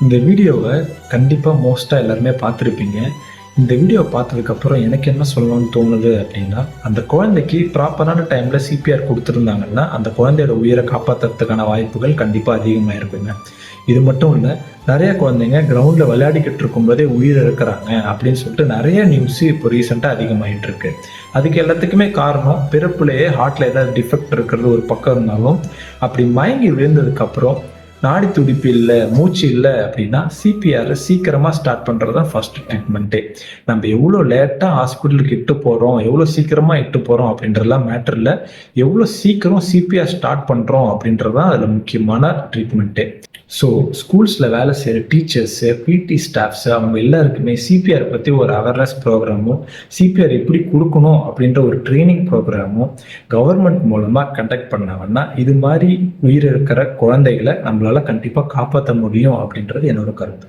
இந்த வீடியோவை கண்டிப்பாக மோஸ்ட்டாக எல்லாருமே பார்த்துருப்பீங்க. இந்த வீடியோவை பார்த்ததுக்கப்புறம் எனக்கு என்ன சொல்லணும்னு தோணுது அப்படின்னா, அந்த குழந்தைக்கு ப்ராப்பரான டைமில் சிபிஆர் கொடுத்துருந்தாங்கன்னா அந்த குழந்தையோட உயிரை காப்பாற்றுறதுக்கான வாய்ப்புகள் கண்டிப்பாக அதிகமாக இருக்குங்க. இது மட்டும் இல்லை, நிறைய குழந்தைங்க கிரவுண்டில் விளையாடிக்கிட்டு இருக்கும்போதே உயிர் இழக்கிறாங்க அப்படின்னு சொல்லிட்டு நிறைய நியூஸ் இப்போ ரீசெண்டாக அதிகமாகிட்டு இருக்கு. அதுக்கு எல்லாத்துக்குமே காரணம் பிறப்புலேயே ஹார்ட்டில் ஏதாவது டிஃபெக்ட் இருக்கிறது ஒரு பக்கம் இருந்தாலும், அப்படி மயங்கி விழுந்ததுக்கப்புறம் நாடி துடிப்பு இல்லை, மூச்சு இல்லை அப்படின்னா சிபிஆர் சீக்கிரமாக ஸ்டார்ட் பண்ணுறது தான் ஃபர்ஸ்ட் ட்ரீட்மெண்ட்டே. நம்ம எவ்வளோ லேட்டாக ஹாஸ்பிட்டலுக்கு இட்டு போகிறோம், எவ்வளோ சீக்கிரமாக இட்டு போகிறோம் அப்படின்றதுலாம் மேட்டர் இல்லை, எவ்வளோ சீக்கிரம் சிபிஆர் ஸ்டார்ட் பண்ணுறோம் அப்படின்றது தான் அதில் முக்கியமான ட்ரீட்மெண்ட்டே. ஸோ ஸ்கூல்ஸில் வேலை செய்கிற டீச்சர்ஸு, பிடி ஸ்டாஃப்ஸு அவங்க எல்லாருக்குமே சிபிஆர் பற்றி ஒரு அவேர்னஸ் ப்ரோக்ராமும், சிபிஆர் எப்படி கொடுக்கணும் அப்படின்ற ஒரு ட்ரைனிங் ப்ரோக்ராமும் கவர்மெண்ட் மூலமாக கண்டக்ட் பண்ணாங்கன்னா இது மாதிரி உயிரிழக்கிற குழந்தைகளை நம்மளால கண்டிப்பாக காப்பாற்ற முடியும் அப்படின்றது என்னோட கருத்து.